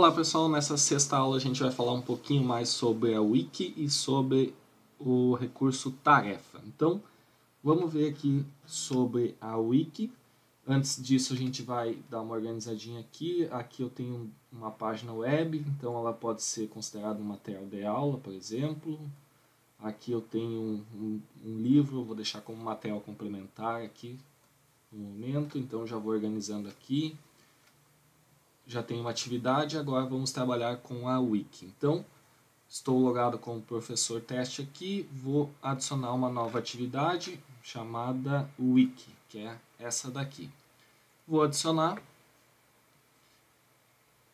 Olá pessoal, nessa sexta aula a gente vai falar um pouquinho mais sobre a Wiki e sobre o recurso tarefa. Então, vamos ver aqui sobre a Wiki. Antes disso a gente vai dar uma organizadinha aqui. Aqui eu tenho uma página web, então ela pode ser considerada um material de aula, por exemplo. Aqui eu tenho um livro, eu vou deixar como material complementar aqui no momento, então já vou organizando aqui. Já tenho uma atividade, agora vamos trabalhar com a Wiki. Então, estou logado como professor teste aqui, vou adicionar uma nova atividade chamada Wiki, que é essa daqui. Vou adicionar.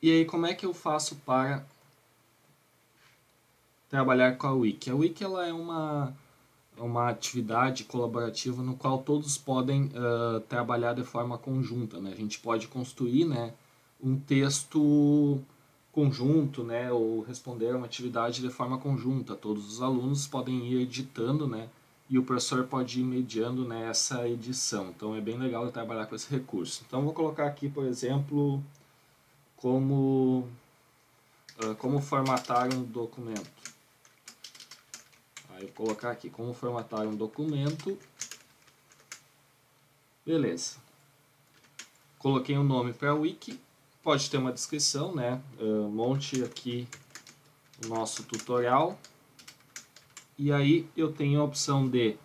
E aí, como é que eu faço para trabalhar com a Wiki? A Wiki ela é uma atividade colaborativa no qual todos podem trabalhar de forma conjunta, né? A gente pode construir, né, um texto conjunto, né, ou responder uma atividade de forma conjunta. Todos os alunos podem ir editando, né, e o professor pode ir mediando nessa edição. Então é bem legal de trabalhar com esse recurso. Então vou colocar aqui, por exemplo, como formatar um documento. Aí eu vou colocar aqui como formatar um documento. Beleza. Coloquei um nome para a Wiki. Pode ter uma descrição, né? Monte aqui o nosso tutorial. E aí eu tenho a opção de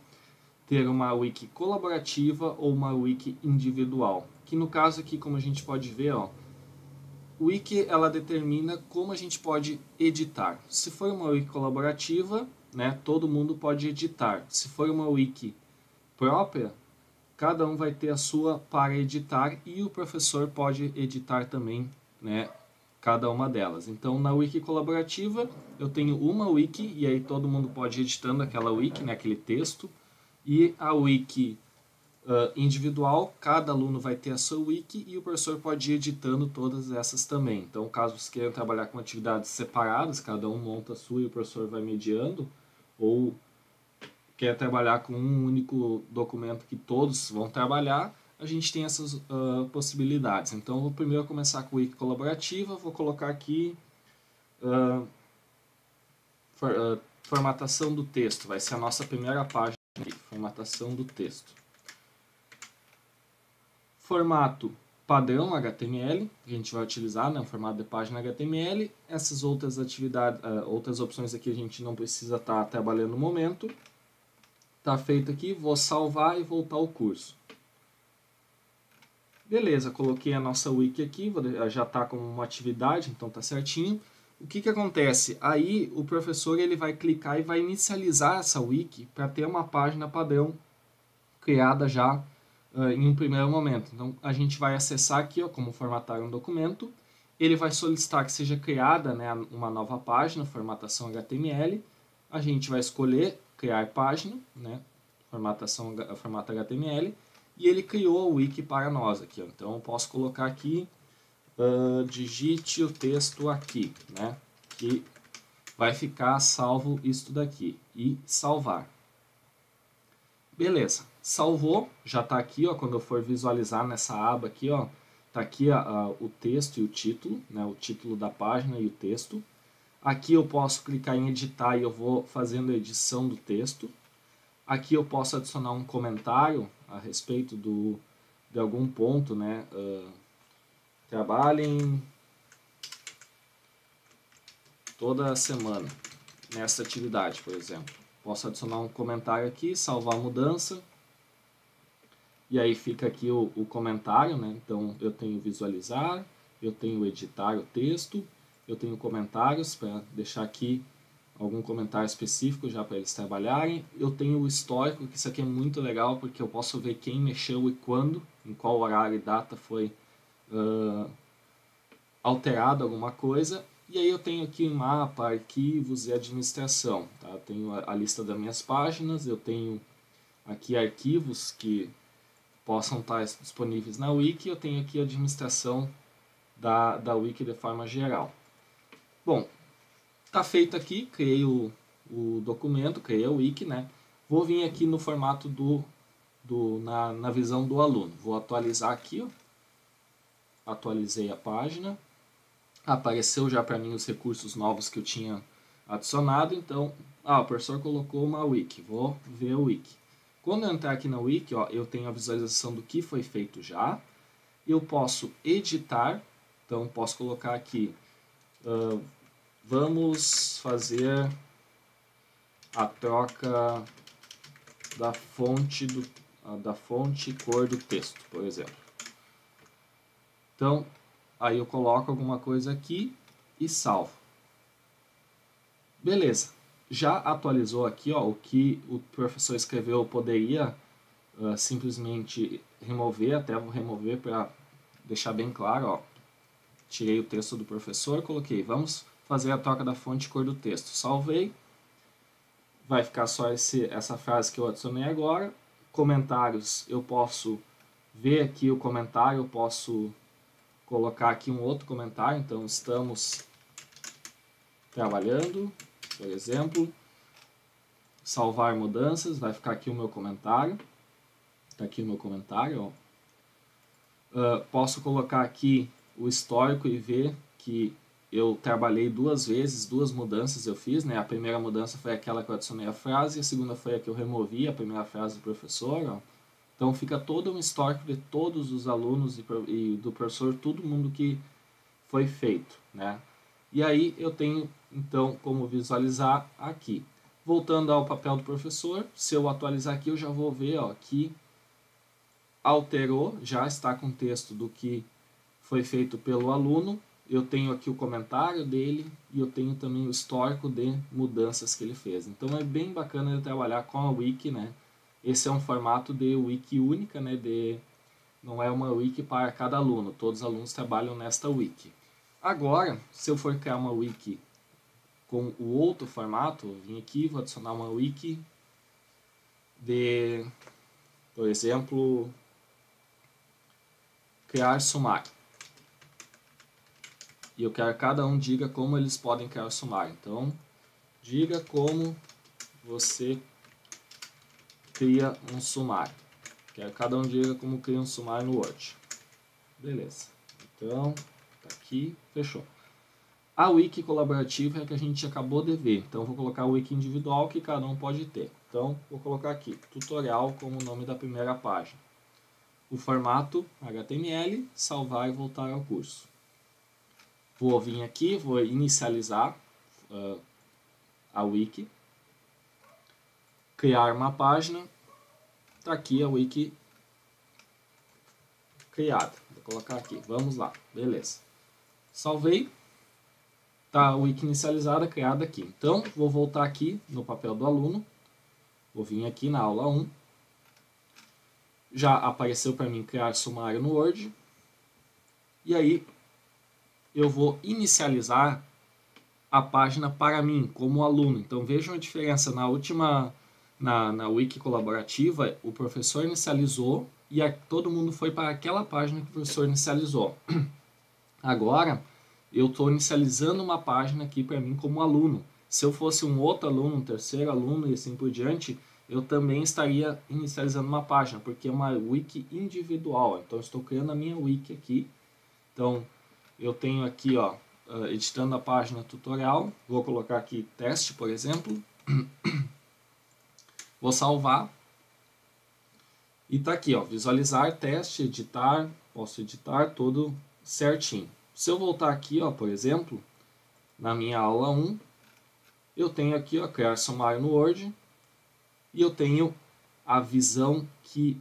ter uma Wiki colaborativa ou uma Wiki individual. Que no caso aqui, como a gente pode ver, ó, Wiki ela determina como a gente pode editar. Se for uma Wiki colaborativa, né, todo mundo pode editar. Se for uma Wiki própria, cada um vai ter a sua para editar e o professor pode editar também, né, cada uma delas. Então, na Wiki colaborativa, eu tenho uma Wiki e aí todo mundo pode ir editando aquela Wiki, né, aquele texto. E a Wiki individual, cada aluno vai ter a sua Wiki e o professor pode ir editando todas essas também. Então, caso vocês queiram trabalhar com atividades separadas, cada um monta a sua e o professor vai mediando, ou quer trabalhar com um único documento que todos vão trabalhar, a gente tem essas possibilidades. Então, vou primeiro começar com a Wiki colaborativa, vou colocar aqui formatação do texto, vai ser a nossa primeira página aqui, formatação do texto. Formato padrão HTML, que a gente vai utilizar, né, o formato de página HTML. Essas outras atividades, outras opções aqui a gente não precisa estar trabalhando no momento. Tá feito aqui, vou salvar e voltar ao curso. Beleza, coloquei a nossa Wiki aqui, já está como uma atividade, então tá certinho. O que acontece? Aí o professor ele vai clicar e vai inicializar essa Wiki para ter uma página padrão criada já em um primeiro momento. Então a gente vai acessar aqui, ó, como formatar um documento. Ele vai solicitar que seja criada, né, uma nova página, formatação HTML. A gente vai escolher criar página, né, formato HTML, e ele criou a Wiki para nós aqui, ó. Então eu posso colocar aqui, digite o texto aqui, né, que vai ficar salvo isso daqui, e salvar. Beleza, salvou, já está aqui, ó, quando eu for visualizar nessa aba aqui, ó, tá aqui o texto e o título, né, o título da página e o texto. Aqui eu posso clicar em editar e eu vou fazendo a edição do texto. Aqui eu posso adicionar um comentário a respeito de algum ponto, né? Trabalhem toda semana nessa atividade, por exemplo. Posso adicionar um comentário aqui, salvar a mudança. E aí fica aqui o comentário, né? Então eu tenho visualizar, eu tenho editar o texto, eu tenho comentários para deixar aqui algum comentário específico já para eles trabalharem. Eu tenho o histórico, que isso aqui é muito legal porque eu posso ver quem mexeu e quando, em qual horário e data foi alterado alguma coisa. E aí eu tenho aqui mapa, arquivos e administração. Tá? Eu tenho a lista das minhas páginas, eu tenho aqui arquivos que possam estar disponíveis na Wiki, eu tenho aqui a administração da Wiki de forma geral. Bom, tá feito aqui, criei o documento, criei a Wiki, né? Vou vir aqui no formato na visão do aluno. Vou atualizar aqui, ó. Atualizei a página. Apareceu já para mim os recursos novos que eu tinha adicionado, então, o professor colocou uma wiki, vou ver a wiki. Quando eu entrar aqui na wiki, ó, eu tenho a visualização do que foi feito já, eu posso editar, então posso colocar aqui, vamos fazer a troca da fonte cor do texto, por exemplo. Então, aí eu coloco alguma coisa aqui e salvo. Beleza. Já atualizou aqui, ó, o que o professor escreveu, eu poderia simplesmente remover, até vou remover para deixar bem claro, ó. Tirei o texto do professor, coloquei, vamos fazer a troca da fonte cor do texto. Salvei. Vai ficar só essa frase que eu adicionei agora. Comentários, eu posso ver aqui o comentário, eu posso colocar aqui um outro comentário, então estamos trabalhando, por exemplo, salvar mudanças, vai ficar aqui o meu comentário, está aqui o meu comentário, ó. Posso colocar aqui o histórico e ver que eu trabalhei duas vezes, duas mudanças eu fiz, né? A primeira mudança foi aquela que eu adicionei a frase, a segunda foi a que eu removi, a primeira frase do professor, ó. Então fica todo um histórico de todos os alunos e do professor, todo mundo que foi feito, né? E aí eu tenho então como visualizar aqui. Voltando ao papel do professor, se eu atualizar aqui eu já vou ver, ó, que alterou, já está com o texto do que foi feito pelo aluno. Eu tenho aqui o comentário dele e eu tenho também o histórico de mudanças que ele fez. Então é bem bacana de trabalhar com a wiki, né? Esse é um formato de wiki única, né? Não é uma wiki para cada aluno, todos os alunos trabalham nesta wiki. Agora, se eu for criar uma wiki com o outro formato, eu vim aqui, vou adicionar uma wiki de, por exemplo, criar sumário. E eu quero que cada um diga como eles podem criar o sumário. Então, diga como você cria um sumário. Quero que cada um diga como cria um sumário no Word. Beleza. Então, tá aqui, fechou. A wiki colaborativa é a que a gente acabou de ver. Então, vou colocar a wiki individual que cada um pode ter. Então, vou colocar aqui, tutorial como o nome da primeira página. O formato HTML, salvar e voltar ao curso. Vou vir aqui, vou inicializar a wiki, criar uma página, está aqui a wiki criada. Vou colocar aqui, vamos lá, beleza. Salvei, está a wiki inicializada, criada aqui. Então, vou voltar aqui no papel do aluno, vou vir aqui na aula 1, já apareceu para mim criar sumário no Word, e aí eu vou inicializar a página para mim, como aluno. Então vejam a diferença, na wiki colaborativa, o professor inicializou e todo mundo foi para aquela página que o professor inicializou. Agora, eu estou inicializando uma página aqui para mim como aluno. Se eu fosse um outro aluno, um terceiro aluno e assim por diante, eu também estaria inicializando uma página, porque é uma wiki individual. Então, eu estou criando a minha wiki aqui. Então, eu tenho aqui, ó, editando a página tutorial, vou colocar aqui teste, por exemplo, vou salvar, e tá aqui, ó, visualizar, teste, editar, posso editar tudo certinho. Se eu voltar aqui, ó, por exemplo, na minha aula 1, eu tenho aqui, ó, criar sumário no Word, e eu tenho a visão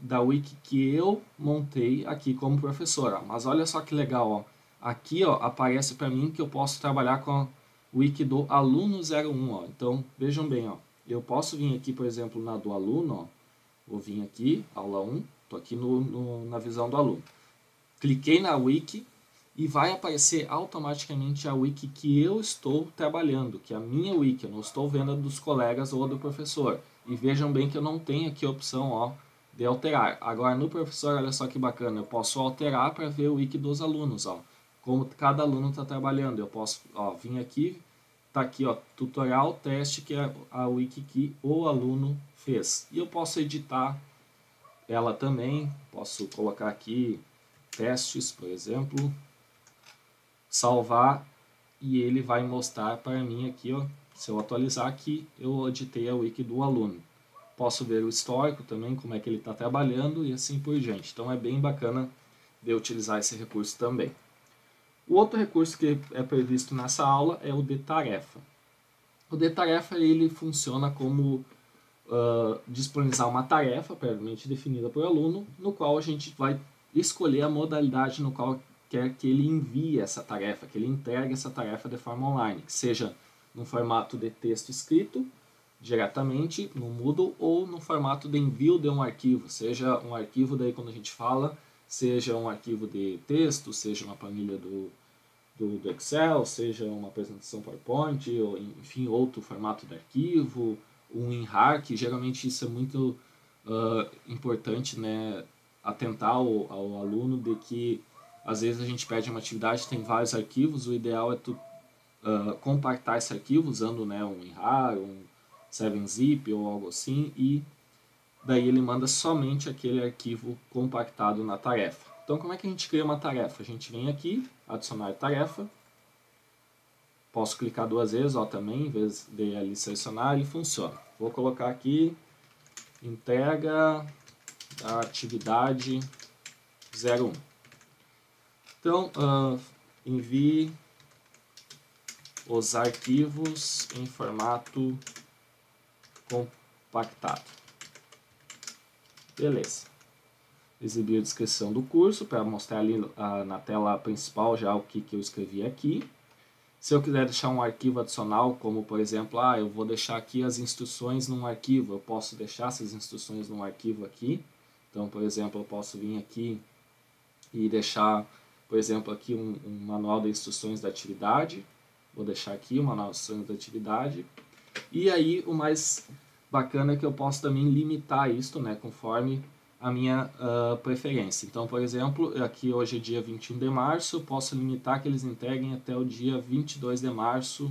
da wiki que eu montei aqui como professor, ó. Mas olha só que legal, ó. Aqui, ó, aparece para mim que eu posso trabalhar com a wiki do aluno 01, ó. Então, vejam bem, ó. Eu posso vir aqui, por exemplo, na do aluno, ó. Vou vir aqui, aula 1, tô aqui na visão do aluno. Cliquei na wiki e vai aparecer automaticamente a wiki que eu estou trabalhando, que é a minha wiki. Eu não estou vendo a dos colegas ou a do professor. E vejam bem que eu não tenho aqui a opção, ó, de alterar. Agora, no professor, olha só que bacana, eu posso alterar para ver o wiki dos alunos, ó. Como cada aluno está trabalhando. Eu posso, ó, vir aqui, tá aqui, ó, tutorial, teste, que é a wiki que o aluno fez. E eu posso editar ela também, posso colocar aqui testes, por exemplo, salvar e ele vai mostrar para mim aqui, ó, se eu atualizar aqui, eu editei a wiki do aluno. Posso ver o histórico também, como é que ele está trabalhando e assim por diante. Então é bem bacana de utilizar esse recurso também. O outro recurso que é previsto nessa aula é o de tarefa. O de tarefa ele funciona como disponibilizar uma tarefa previamente definida por aluno, no qual a gente vai escolher a modalidade no qual quer que ele envie essa tarefa, que ele entregue essa tarefa de forma online, que seja no formato de texto escrito, diretamente no Moodle, ou no formato de envio de um arquivo, seja um arquivo, daí quando a gente fala, seja um arquivo de texto, seja uma planilha do Excel, seja uma apresentação PowerPoint, ou enfim, outro formato de arquivo, um WinRAR, que geralmente isso é muito importante, né, atentar ao aluno de que às vezes a gente pede uma atividade, tem vários arquivos, o ideal é tu compactar esse arquivo usando, né, um WinRAR, um 7-zip ou algo assim, e daí ele manda somente aquele arquivo compactado na tarefa. Então como é que a gente cria uma tarefa? A gente vem aqui, adicionar tarefa, posso clicar 2 vezes, ó, também, em vez de ali selecionar, ele funciona. Vou colocar aqui, entrega da atividade 01. Então, envie os arquivos em formato compactado. Beleza. Exibir a descrição do curso, para mostrar ali na tela principal já o que eu escrevi aqui. Se eu quiser deixar um arquivo adicional, como por exemplo, eu vou deixar aqui as instruções num arquivo, eu posso deixar essas instruções num arquivo aqui. Então, por exemplo, eu posso vir aqui e deixar, por exemplo, aqui um manual de instruções da atividade. Vou deixar aqui o manual de instruções da atividade. E aí, o mais bacana é que eu posso também limitar isso, né, conforme a minha preferência. Então, por exemplo, aqui hoje é dia 21 de março, eu posso limitar que eles entreguem até o dia 22 de março.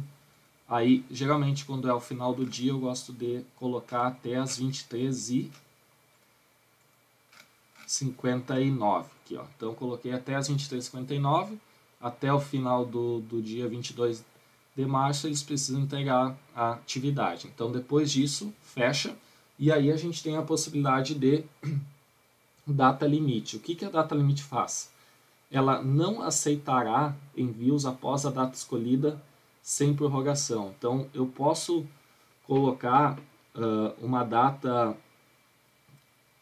Aí, geralmente, quando é o final do dia, eu gosto de colocar até as 23h59. Aqui, ó. Então, eu coloquei até as 23h59, até o final do dia 22 de março, eles precisam entregar a atividade. Então, depois disso, fecha, e aí a gente tem a possibilidade de data limite. O que a data limite faz? Ela não aceitará envios após a data escolhida sem prorrogação. Então, eu posso colocar uma data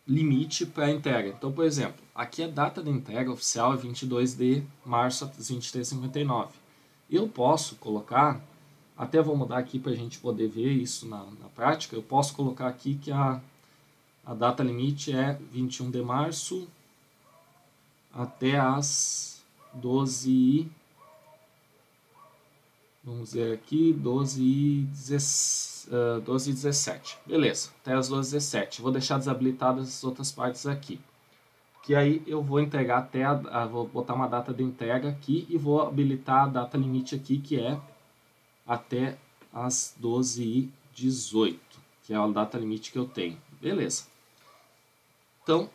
limite para a entrega. Então, por exemplo, aqui a data de entrega oficial é 22 de março às 23h59. Eu posso colocar, até vou mudar aqui para a gente poder ver isso na prática, eu posso colocar aqui que a data limite é 21 de março até as 12h, vamos ver aqui, 12h17. Beleza, até as 12h17. Vou deixar desabilitadas as outras partes aqui. Que aí eu vou entregar até, vou botar uma data de entrega aqui e vou habilitar a data limite aqui, que é até as 12h18, que é a data limite que eu tenho. Beleza. Então,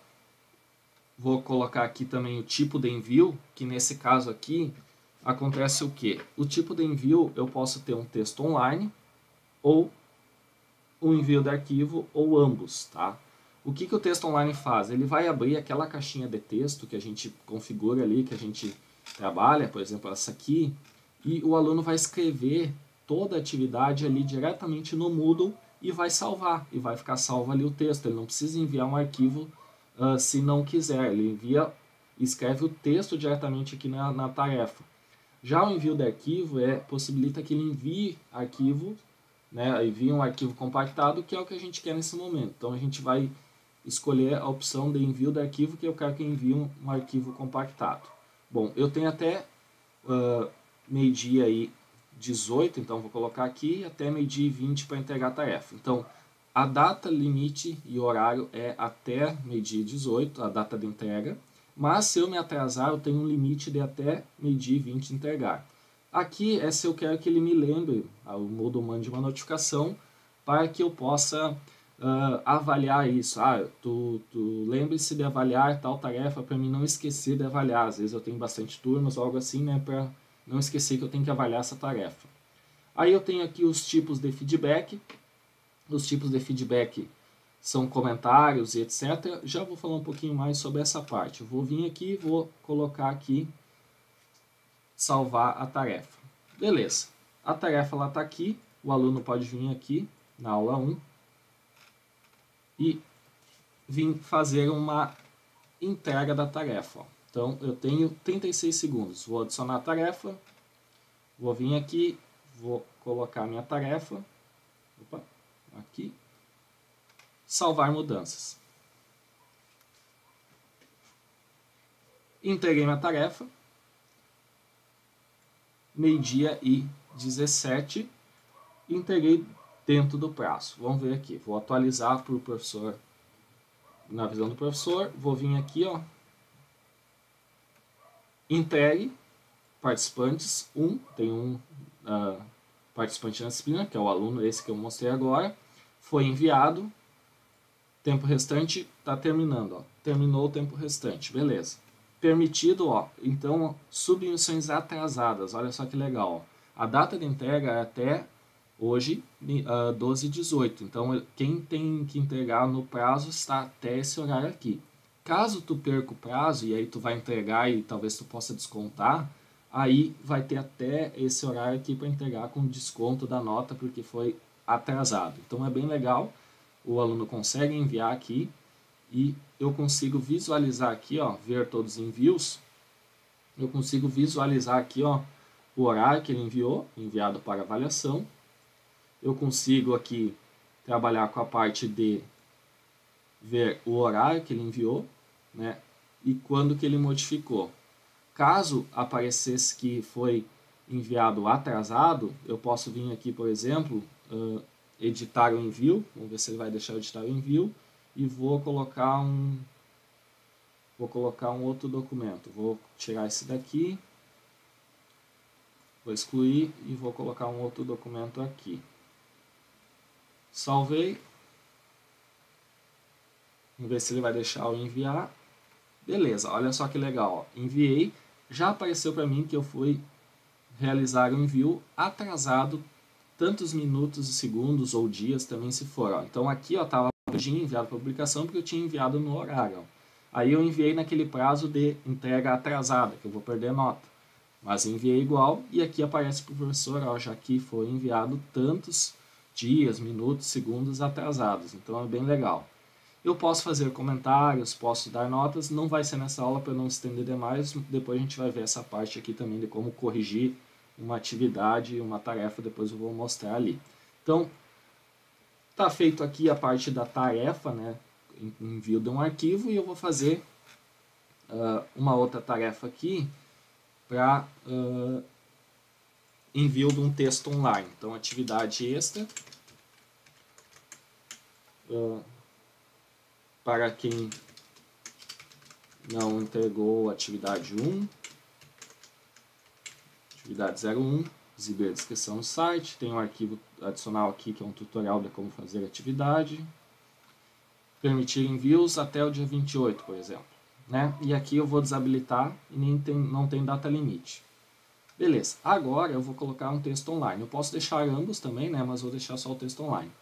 vou colocar aqui também o tipo de envio, que nesse caso aqui acontece o quê? O tipo de envio eu posso ter um texto online ou um envio de arquivo ou ambos, tá? O que o texto online faz? Ele vai abrir aquela caixinha de texto que a gente configura ali, que a gente trabalha, por exemplo, essa aqui, e o aluno vai escrever toda a atividade ali diretamente no Moodle e vai salvar, e vai ficar salvo ali o texto. Ele não precisa enviar um arquivo se não quiser, ele escreve o texto diretamente aqui na tarefa. Já o envio de arquivo possibilita que ele envie arquivo, né, envie um arquivo compactado, que é o que a gente quer nesse momento. Então a gente vai escolher a opção de envio de arquivo, que eu quero que envie um arquivo compactado. Bom, eu tenho até meio-dia aí 18, então vou colocar aqui, até meio-dia e 20 para entregar a tarefa. Então, a data limite e horário é até meio-dia e 18, a data de entrega, mas se eu me atrasar, eu tenho um limite de até meio-dia e 20 entregar. Aqui é se eu quero que ele me lembre, o Moodle mande uma notificação para que eu possa avaliar isso. Tu lembre-se de avaliar tal tarefa para mim não esquecer de avaliar. Às vezes eu tenho bastante turmas ou algo assim, né, para não esquecer que eu tenho que avaliar essa tarefa. Aí eu tenho aqui os tipos de feedback. Os tipos de feedback são comentários e etc. Já vou falar um pouquinho mais sobre essa parte. Eu vou vir aqui e vou colocar aqui, salvar a tarefa. Beleza. A tarefa está aqui. O aluno pode vir aqui na aula 1 e vir fazer uma entrega da tarefa. Ó. Então, eu tenho 36 segundos. Vou adicionar a tarefa. Vou vir aqui. Vou colocar minha tarefa. Opa, aqui. Salvar mudanças. Entreguei minha tarefa. Meio-dia e 17. Entreguei dentro do prazo. Vamos ver aqui. Vou atualizar para o professor. Na visão do professor. Vou vir aqui, ó. Entregue. Participantes 1. Tem um participante na disciplina, que é o aluno, esse que eu mostrei agora. Foi enviado. Tempo restante está terminando, ó. Terminou o tempo restante, beleza. Permitido, ó. Então, submissões atrasadas, olha só que legal, ó. A data de entrega é até hoje, 12h18. Então, quem tem que entregar no prazo está até esse horário aqui. Caso tu perca o prazo e aí tu vai entregar e talvez tu possa descontar, aí vai ter até esse horário aqui para entregar com desconto da nota porque foi atrasado. Então, é bem legal. O aluno consegue enviar aqui e eu consigo visualizar aqui, ó, ver todos os envios. Eu consigo visualizar aqui, ó, o horário que ele enviou, enviado para avaliação. Eu consigo aqui trabalhar com a parte de ver o horário que ele enviou, né, e quando que ele modificou. Caso aparecesse que foi enviado atrasado, eu posso vir aqui, por exemplo, editar o envio, vamos ver se ele vai deixar eu editar o envio, e vou colocar um outro documento. Vou tirar esse daqui, vou excluir e vou colocar um outro documento aqui. Salvei. Vamos ver se ele vai deixar eu enviar. Beleza, olha só que legal. Ó. Enviei, já apareceu para mim que eu fui realizar o envio atrasado tantos minutos, segundos ou dias também se for. Ó. Então aqui estava enviado para publicação porque eu tinha enviado no horário. Ó. Aí eu enviei naquele prazo de entrega atrasada, que eu vou perder nota. Mas enviei igual e aqui aparece para o professor, ó, já que foi enviado tantos dias, minutos, segundos atrasados. Então é bem legal. Eu posso fazer comentários, posso dar notas, não vai ser nessa aula para não estender demais, depois a gente vai ver essa parte aqui também de como corrigir uma atividade, uma tarefa, depois eu vou mostrar ali. Então, está feito aqui a parte da tarefa, né, envio de um arquivo, e eu vou fazer uma outra tarefa aqui para envio de um texto online. Então, atividade extra, para quem não entregou atividade 1, atividade 01, exibir a descrição do site, tem um arquivo adicional aqui que é um tutorial de como fazer a atividade, permitir envios até o dia 28, por exemplo. Né? E aqui eu vou desabilitar e não tem data limite. Beleza, agora eu vou colocar um texto online. Eu posso deixar ambos também, né? Mas vou deixar só o texto online.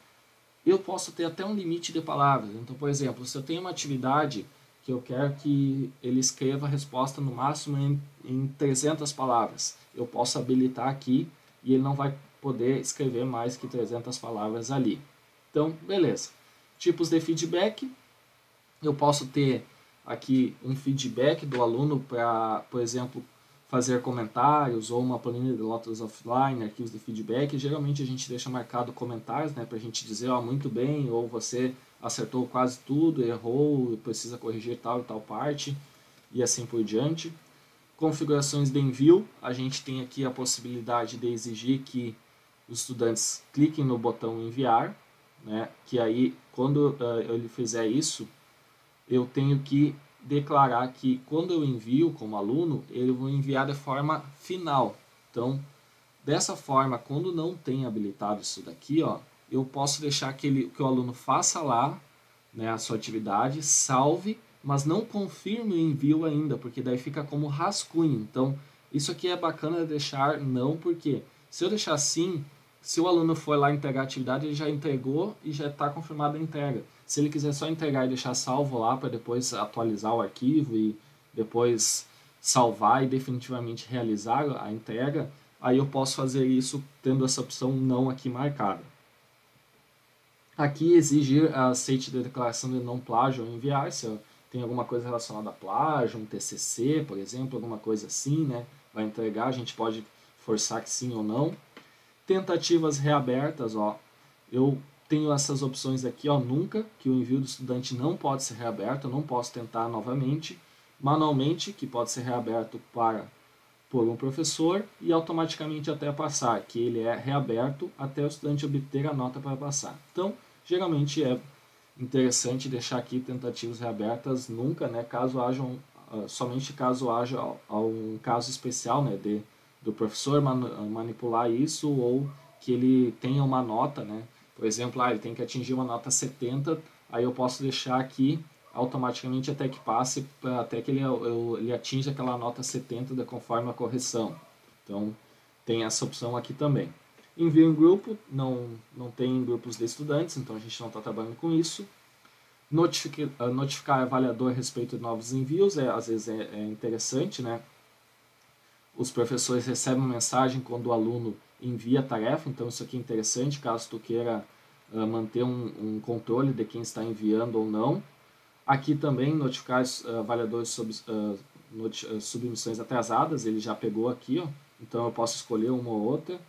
Eu posso ter até um limite de palavras. Então, por exemplo, se eu tenho uma atividade que eu quero que ele escreva a resposta no máximo em 300 palavras, eu posso habilitar aqui e ele não vai poder escrever mais que 300 palavras ali. Então, beleza. Tipos de feedback. Eu posso ter aqui um feedback do aluno para, por exemplo, fazer comentários ou uma planilha de notas offline, arquivos de feedback. Geralmente a gente deixa marcado comentários, né, para a gente dizer, ó, muito bem, ou você acertou quase tudo, errou, precisa corrigir tal e tal parte, e assim por diante. Configurações de envio, a gente tem aqui a possibilidade de exigir que os estudantes cliquem no botão enviar, né, que aí, quando ele fizer isso, eu tenho que declarar que quando eu envio como aluno, ele vai enviar de forma final. Então, dessa forma, quando não tem habilitado isso daqui, ó, eu posso deixar que o aluno faça lá, né, a sua atividade, salve, mas não confirme o envio ainda, porque daí fica como rascunho. Então, Isso aqui é bacana deixar não, porque se eu deixar assim, se o aluno for lá entregar a atividade, ele já entregou e já está confirmada a entrega. Se ele quiser só entregar e deixar salvo lá para depois atualizar o arquivo e depois salvar e definitivamente realizar a entrega, aí eu posso fazer isso tendo essa opção não aqui marcada. Aqui exigir aceite da declaração de não plágio ou enviar, se tem alguma coisa relacionada a plágio, um TCC, por exemplo, alguma coisa assim, né? Vai entregar, a gente pode forçar que sim ou não. Tentativas reabertas, ó, eu tenho essas opções aqui, ó, nunca, que o envio do estudante não pode ser reaberto, eu não posso tentar novamente. Manualmente, que pode ser reaberto por um professor, e automaticamente até passar, que ele é reaberto até o estudante obter a nota para passar. Então, geralmente é interessante deixar aqui tentativas reabertas nunca, né, caso hajam, somente caso haja um caso especial, né, do professor manipular isso, ou que ele tenha uma nota, né, por exemplo, ele tem que atingir uma nota 70, aí eu posso deixar aqui automaticamente até que passe, até que ele atinja aquela nota 70 conforme a correção. Então, tem essa opção aqui também. Envio em grupo, não tem grupos de estudantes, então a gente não está trabalhando com isso. Notificar avaliador a respeito de novos envios, às vezes é interessante, né? Os professores recebem uma mensagem quando o aluno envia a tarefa, então isso aqui é interessante, caso tu queira manter um controle de quem está enviando ou não. Aqui também notificar avaliadores sobre submissões atrasadas, ele já pegou aqui, ó, então eu posso escolher uma ou outra,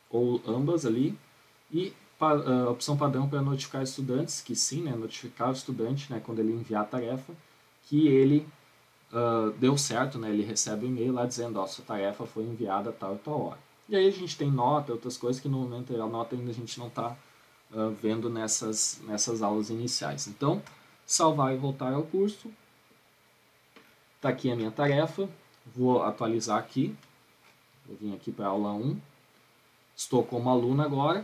ou ambas ali. E a opção padrão para notificar estudantes, que sim, né, notificar o estudante, né, quando ele enviar a tarefa, que ele deu certo, né, ele recebe um e-mail lá dizendo, ó, sua tarefa foi enviada a tal e tal hora. E aí a gente tem nota, outras coisas que no momento a nota ainda a gente não está vendo nessas aulas iniciais. Então, salvar e voltar ao curso. Está aqui a minha tarefa. Vou atualizar aqui. Vou vir aqui para a aula 1. Estou como aluno agora.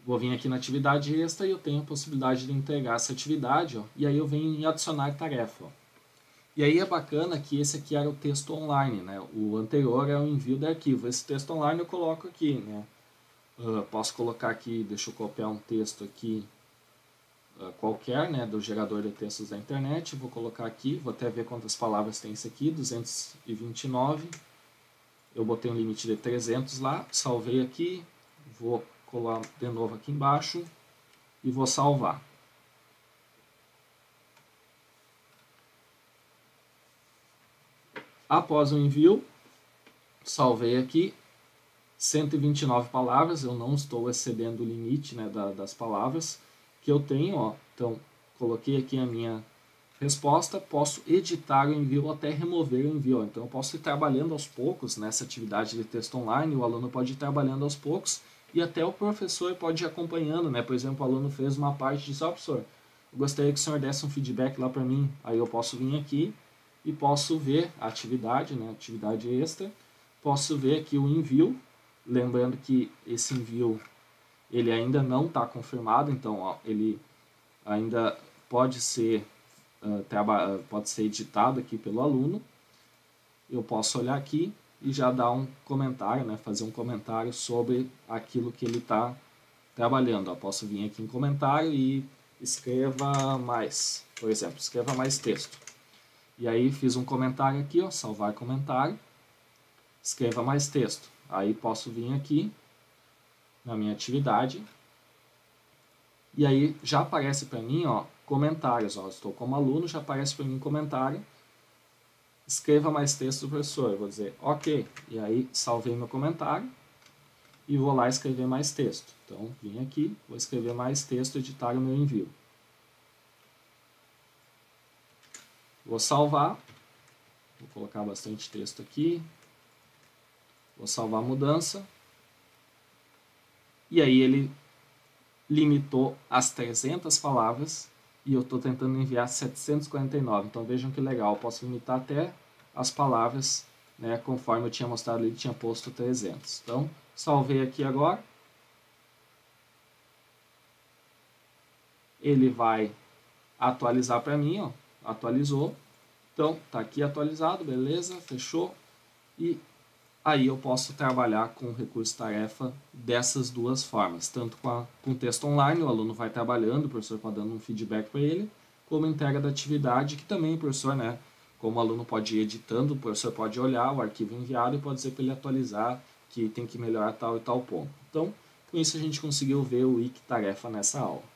Vou vir aqui na atividade extra e eu tenho a possibilidade de entregar essa atividade. Ó, e aí eu venho em adicionar tarefa. Ó. E aí é bacana que esse aqui era o texto online, né? O anterior é o envio de arquivo. Esse texto online eu coloco aqui, né? Posso colocar aqui, deixa eu copiar um texto aqui qualquer, né, do gerador de textos da internet. Vou colocar aqui, vou até ver quantas palavras tem isso aqui, 229. Eu botei um limite de 300 lá, salvei aqui, vou colar de novo aqui embaixo e vou salvar. Após o envio, salvei aqui 129 palavras, eu não estou excedendo o limite, né, das palavras que eu tenho, ó. Então, coloquei aqui a minha resposta, posso editar o envio ou até remover o envio. Ó. Então, eu posso ir trabalhando aos poucos nessa atividade de texto online, o aluno pode ir trabalhando aos poucos e até o professor pode ir acompanhando, né? Por exemplo, o aluno fez uma parte e disse, ó, professor, eu gostaria que o senhor desse um feedback lá para mim. Aí eu posso vir aqui e posso ver a atividade, né? Atividade extra, posso ver aqui o envio, lembrando que esse envio ele ainda não está confirmado, então ó, ele ainda pode ser editado aqui pelo aluno. Eu posso olhar aqui e já dar um comentário, né, fazer um comentário sobre aquilo que ele está trabalhando. Eu posso vir aqui em comentário e escreva mais, por exemplo, escreva mais texto. E aí fiz um comentário aqui, ó, salvar comentário, escreva mais texto. Aí posso vir aqui na minha atividade e aí já aparece para mim, ó, comentários. Ó, estou como aluno, já aparece para mim comentário. Escreva mais texto do professor. Eu vou dizer ok. E aí salvei meu comentário e vou lá escrever mais texto. Então vim aqui, vou escrever mais texto e editar o meu envio. Vou salvar. Vou colocar bastante texto aqui. Vou salvar a mudança. E aí ele limitou as 300 palavras e eu estou tentando enviar 749. Então vejam que legal, eu posso limitar até as palavras, né, conforme eu tinha mostrado ali, tinha posto 300. Então salvei aqui agora. Ele vai atualizar para mim, ó, atualizou. Então tá aqui atualizado, beleza, fechou. E aí eu posso trabalhar com o recurso tarefa dessas duas formas, tanto com texto online, o aluno vai trabalhando, o professor pode dando um feedback para ele, como entrega da atividade, que também o professor, né, como o aluno pode ir editando, o professor pode olhar o arquivo enviado e pode dizer para ele atualizar, que tem que melhorar tal e tal ponto. Então, com isso a gente conseguiu ver o Wikitarefa nessa aula.